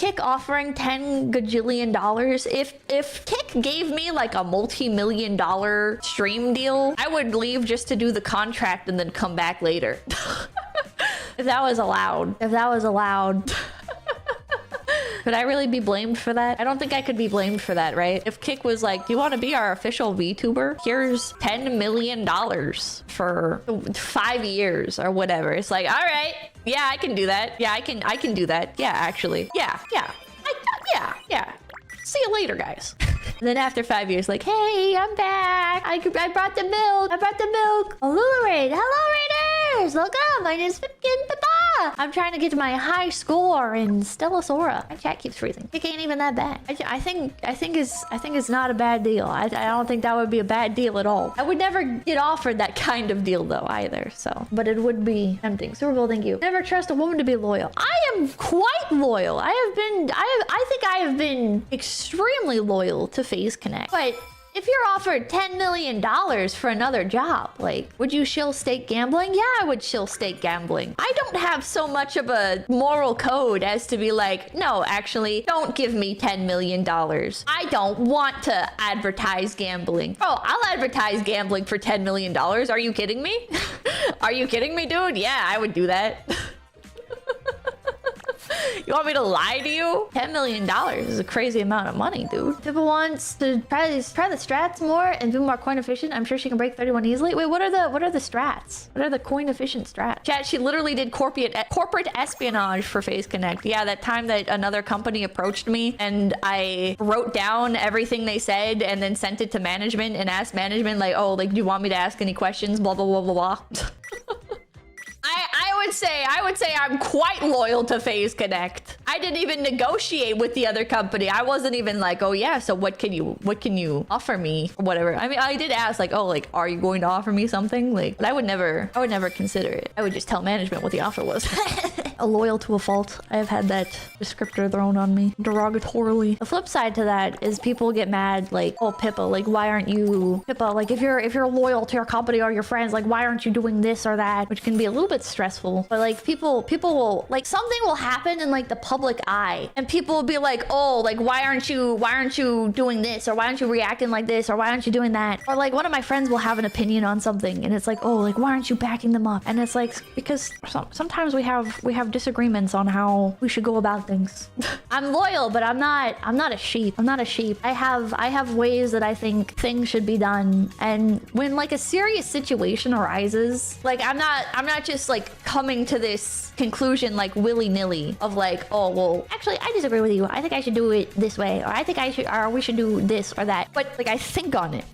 Kick offering $10 gajillion? If Kick gave me like a multi-million-dollar stream deal, I would leave just to do the contract and then come back later. If that was allowed. If that was allowed. Could I really be blamed for that? I don't think I could be blamed for that, right? If Kick was like, do you want to be our official VTuber? Here's $10 million for 5 years or whatever. It's like, all right, yeah, I can do that. Yeah, I can do that. Yeah, actually. Yeah. See you later, guys. And then after 5 years, like, hey, I'm back. I brought the milk. I brought the milk. Allurate. Hello, Raiders. Look up. My name's Pipkin Pippa. I'm trying to get to my high score in Stellosora. My chat keeps freezing. It ain't even that bad. I think it's not a bad deal. I don't think that would be a bad deal at all. I would never get offered that kind of deal though either. So, but it would be tempting. Super Bowl, thank you. Never trust a woman to be loyal. I am quite loyal. I think I have been extremely loyal to FaZe Connect. But if you're offered $10 million for another job, like, would you shill stake gambling? Yeah, I would shill stake gambling. I don't have so much of a moral code as to be like, no, actually, don't give me $10 million. I don't want to advertise gambling. Oh, I'll advertise gambling for $10 million. Are you kidding me? Are you kidding me, dude? Yeah, I would do that. You want me to lie to you? $10 million is a crazy amount of money, dude. Pippa wants to try the strats more and be more coin efficient. I'm sure she can break 31 easily. Wait, what are the strats? What are the coin efficient strats? Chat, she literally did corporate espionage for FaZe Connect. Yeah, that time that another company approached me and I wrote down everything they said and then sent it to management and asked management like, oh, like, do you want me to ask any questions? Blah, blah, blah, blah, blah. I would say I'm quite loyal to FaZe Connect. I didn't even negotiate with the other company. I wasn't even like, oh yeah, so what can you offer me or whatever. I mean, I did ask like, oh, like, are you going to offer me something? Like, but I would never consider it. I would just tell management what the offer was. A loyal to a fault. I have had that descriptor thrown on me derogatorily. The flip side to that is people get mad like, oh, Pippa, like, why aren't you Pippa? Like, if you're loyal to your company or your friends, like, why aren't you doing this or that? Which can be a little bit stressful. But like people will like, something will happen in like the public eye and people will be like, oh, like, why aren't you doing this, or why aren't you reacting like this, or why aren't you doing that? Or like one of my friends will have an opinion on something and it's like, oh, like, why aren't you backing them up? And it's like, because sometimes we have disagreements on how we should go about things. I'm loyal, but I'm not a sheep. I'm not a sheep. I have ways that I think things should be done. And when like a serious situation arises, like I'm not just like coming to this conclusion like willy-nilly of like, oh, well, actually, I disagree with you. I think I should do it this way, or I think we should do this or that. But like, I think on it.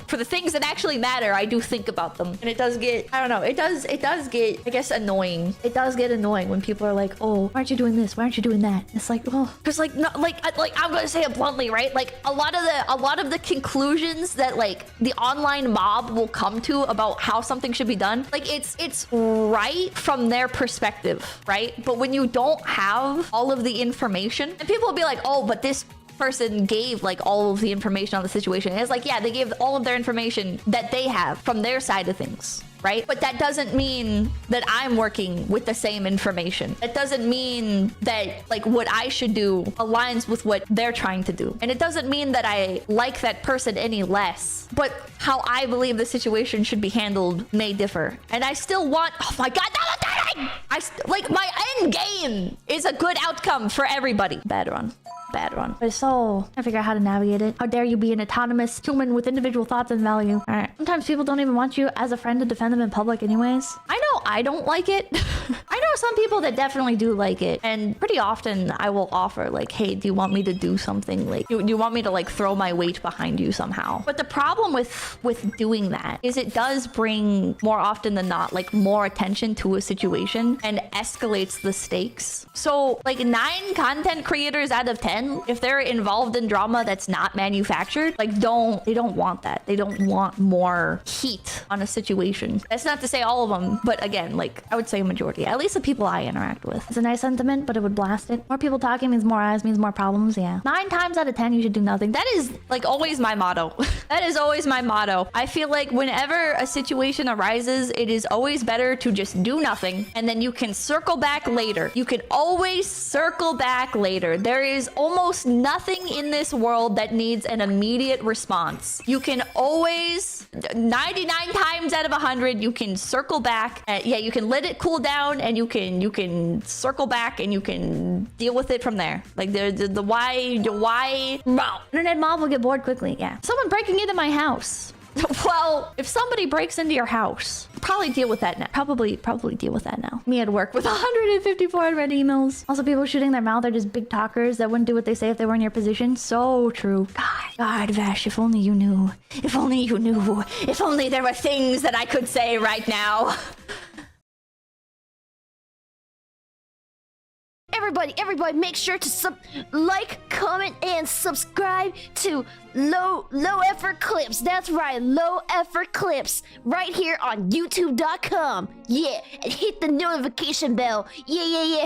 For the things that actually matter, I do think about them. And it does get, I don't know, it does get, I guess, annoying. It does get annoying when people are like, oh, why aren't you doing this? Why aren't you doing that? It's like, oh, because like, not like I'm gonna say it bluntly, right? Like a lot of the conclusions that like the online mob will come to about how something should be done, like it's right from their perspective, right? But when you don't have all of the information, and people will be like, oh, but this person gave like all of the information on the situation. And it's like, yeah, they gave all of their information that they have from their side of things, right? But that doesn't mean that I'm working with the same information. That doesn't mean that like what I should do aligns with what they're trying to do. And it doesn't mean that I like that person any less, but how I believe the situation should be handled may differ. And I still want, oh my God, like my end game is a good outcome for everybody. Bad run. But so I figure out how to navigate it. How dare you be an autonomous human with individual thoughts and value? All right. Sometimes people don't even want you as a friend to defend them in public anyways. I know I don't like it. I know some people that definitely do like it. And pretty often I will offer like, hey, do you want me to do something? Like, do you want me to like throw my weight behind you somehow? But the problem with doing that is it does bring more often than not like more attention to a situation and escalates the stakes. So like 9 content creators out of 10 again, if they're involved in drama that's not manufactured, like they don't want that. They don't want more heat on a situation. That's not to say all of them, but again, like I would say a majority, at least the people I interact with. It's a nice sentiment, but it would blast it. More people talking means more eyes, means more problems. Yeah. 9 times out of 10, you should do nothing. That is like always my motto. That is always my motto. I feel like whenever a situation arises, it is always better to just do nothing and then you can circle back later. You can always circle back later. There is almost nothing in this world that needs an immediate response. You can always, 99 times out of 100, you can circle back. Yeah, you can let it cool down and you can circle back and you can deal with it from there. Like the why, no. Internet mob will get bored quickly. Yeah. Someone breaking into my house. Well, if somebody breaks into your house, probably deal with that now. Probably deal with that now. Me at work with 154 unread emails. Also, people shooting their mouth are just big talkers that wouldn't do what they say if they were in your position. So true. God, Vash, if only you knew. If only you knew. If only there were things that I could say right now. Everybody, make sure to like, comment, and subscribe to Low Effort Clips. That's right, Low Effort Clips, right here on YouTube.com. Yeah, and hit the notification bell. Yeah.